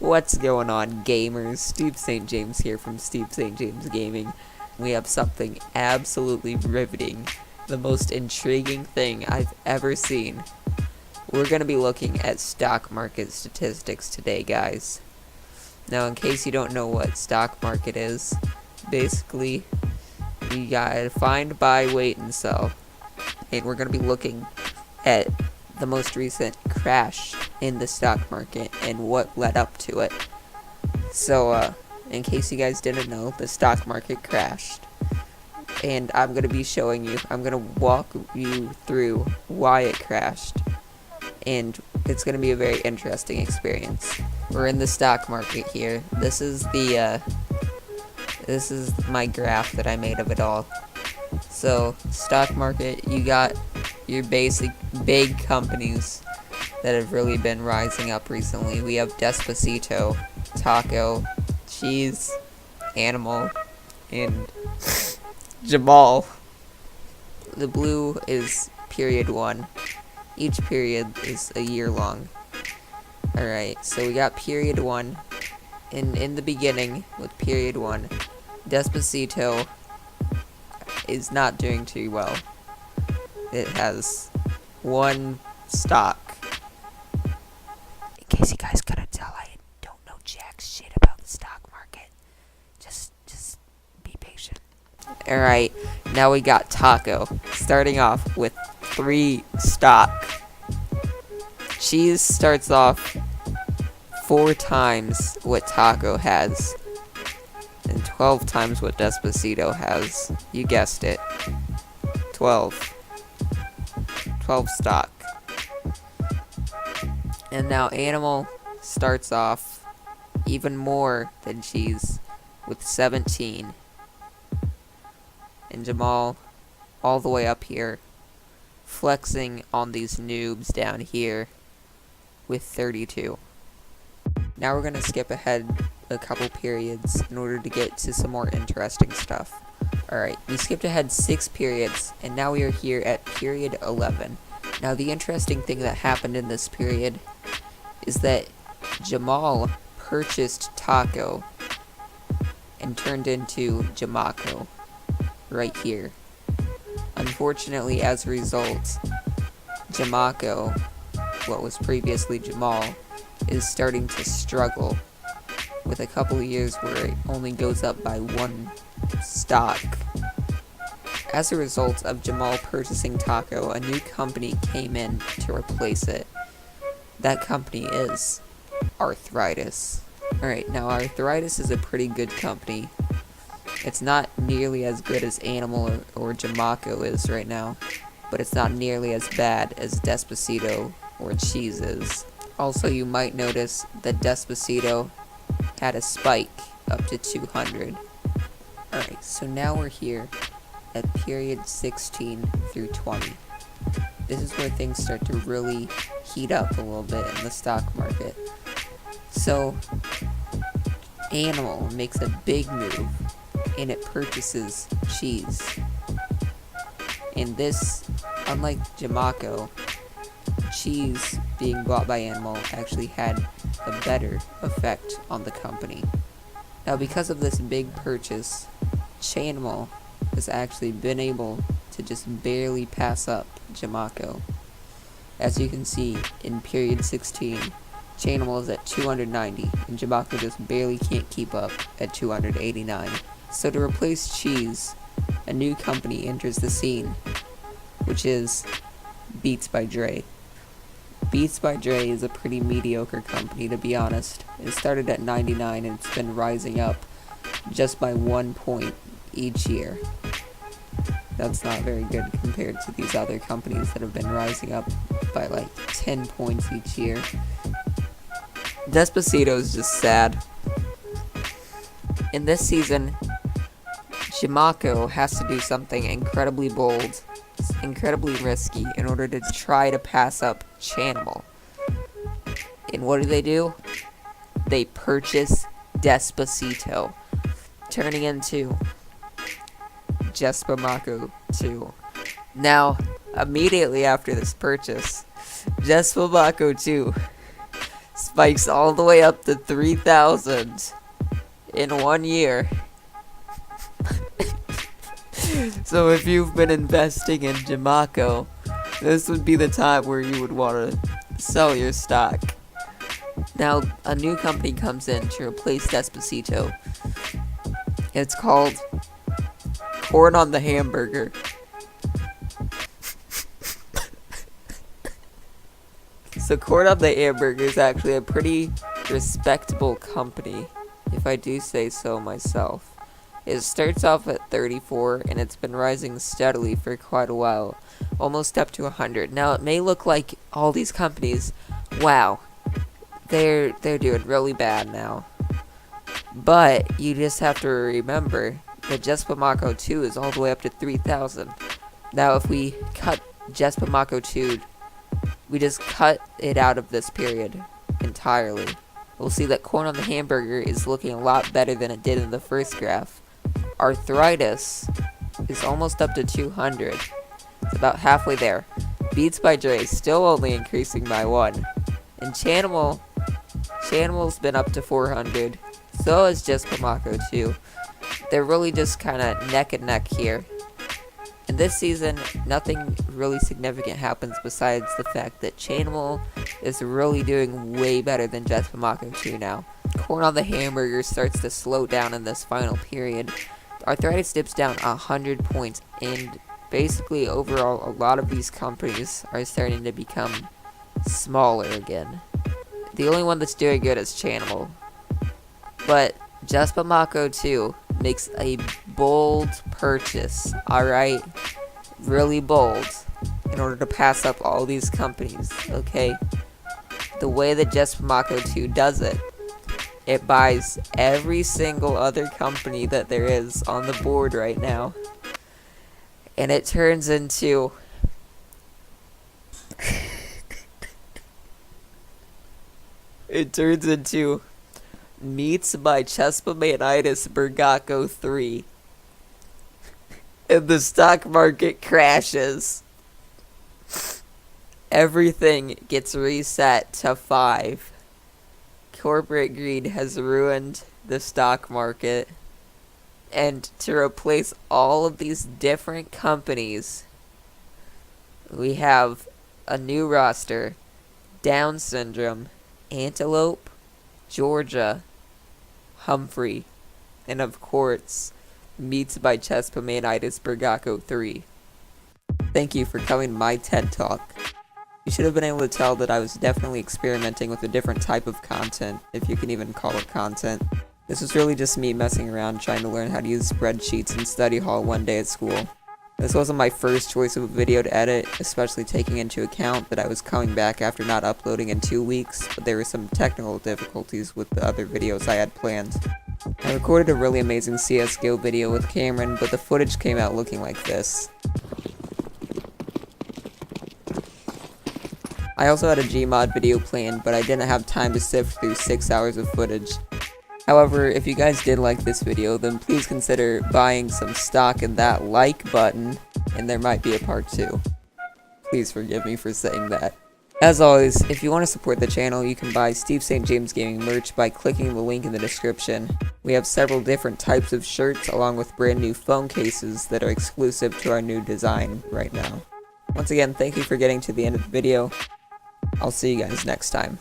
What's going on, gamers? Steve St. James here from StevesaintjamesGaming. We have something absolutely riveting, the most intriguing thing I've ever seen. We're going to be looking at stock market statistics today, guys. Now, in case you don't know what stock market is, basically, you gotta find, buy, wait, and sell. And we're going to be looking at the most recent crash in the stock market and what led up to it. So, in case you guys didn't know, the stock market crashed. And I'm going to be showing you, I'm going to walk you through why it crashed. And it's going to be a very interesting experience. We're in the stock market here. This is my graph that I made of it all. So, stock market, you got your basic big companies that have really been rising up recently. We have Despacito, Taco, Cheese, Animal, and Jamal. The blue is period 1. Each period is a year long. Alright, so we got period 1. In the beginning, with period 1, Despacito is not doing too well. It has one stock. In case you guys couldn't tell, I don't know jack shit about the stock market. Just be patient. Alright, now we got Taco. Starting off with 3 stock. Cheese starts off 4 times what Taco has. And 12 times what Despacito has. You guessed it. 12 stock. And now Animal starts off even more than Cheese with 17. And Jamal all the way up here, flexing on these noobs down here with 32. Now we're going to skip ahead a couple periods in order to get to some more interesting stuff. Alright, we skipped ahead 6 periods, and now we are here at period 11. Now the interesting thing that happened in this period is that Jamal purchased Taco and turned into Jamaco right here. Unfortunately, as a result, Jamaco, what was previously Jamal, is starting to struggle with a couple of years where it only goes up by 1 stock. As a result of Jamal purchasing Taco, a new company came in to replace it. That company is Arthritis. Alright, now Arthritis is a pretty good company. It's not nearly as good as Animal or Jamaco is right now, but it's not nearly as bad as Despacito or Cheese is. Also, you might notice that Despacito had a spike up to 200. Alright, so now we're here at period 16 through 20. This is where things start to really heat up a little bit in the stock market. So, Animal makes a big move, and it purchases Cheese. And this, unlike Jamaco, Cheese being bought by Animal actually had a better effect on the company. Now, because of this big purchase, Animal has actually been able to just barely pass up Jamaco. As you can see, in period 16, Animal is at 290, and Jamaco just barely can't keep up at 289. So to replace Cheese, a new company enters the scene, which is Beats by Dre. Beats by Dre is a pretty mediocre company, to be honest. It started at 99 and it's been rising up just by 1 point each year. That's not very good compared to these other companies that have been rising up by like 10 points each year. Despacito is just sad. In this season, Jamaco has to do something incredibly bold, incredibly risky, in order to try to pass up Chanimal. And what do? They purchase Despacito, turning into Jespamaco 2. Now, immediately after this purchase, Jespamaco 2 spikes all the way up to 3,000 in 1 year. So if you've been investing in Jamaco, this would be the time where you would want to sell your stock. Now, a new company comes in to replace Despacito. It's called Corn on the Hamburger. So Corn on the Hamburger is actually a pretty respectable company, if I do say so myself. It starts off at 34, and it's been rising steadily for quite a while, almost up to 100. Now, it may look like all these companies, wow, they're doing really bad now. But you just have to remember that Just Bamako 2 is all the way up to 3,000. Now, if we cut Just Bamako 2, we just cut it out of this period entirely, we'll see that Corn on the Hamburger is looking a lot better than it did in the first graph. Arthritis is almost up to 200. It's about halfway there. Beats by Dre is still only increasing by 1. And Chanimal's been up to 400. So is Just Bamako 2. They're really just kind of neck and neck here. And this season, nothing really significant happens besides the fact that Chanimal is really doing way better than Just Bamako 2 now. Corn on the Hamburger starts to slow down in this final period. Arthritis dips down 100 points, and basically overall a lot of these companies are starting to become smaller again. The only one that's doing good is Chanimal. But Just Bamako 2 makes a bold purchase, alright? Really bold, in order to pass up all these companies, okay? The way that Just Bamako 2 does it, it buys every single other company that there is on the board right now. And it turns into Meats by Chespamanitis Burgako 3. And the stock market crashes. Everything gets reset to 5. Corporate greed has ruined the stock market. And to replace all of these different companies, we have a new roster: Down Syndrome, Antelope, Georgia, Humphrey, and of course, Meats by Chespamanitis Burgako 3. Thank you for coming to my TED Talk. You should have been able to tell that I was definitely experimenting with a different type of content, if you can even call it content. This was really just me messing around trying to learn how to use spreadsheets in study hall one day at school. This wasn't my first choice of a video to edit, especially taking into account that I was coming back after not uploading in 2 weeks, but there were some technical difficulties with the other videos I had planned. I recorded a really amazing CSGO video with Cameron, but the footage came out looking like this. I also had a Gmod video planned, but I didn't have time to sift through 6 hours of footage. However, if you guys did like this video, then please consider buying some stock in that like button, and there might be a part 2. Please forgive me for saying that. As always, if you want to support the channel, you can buy StevesaintjamesGaming merch by clicking the link in the description. We have several different types of shirts, along with brand new phone cases that are exclusive to our new design right now. Once again, thank you for getting to the end of the video. I'll see you guys next time.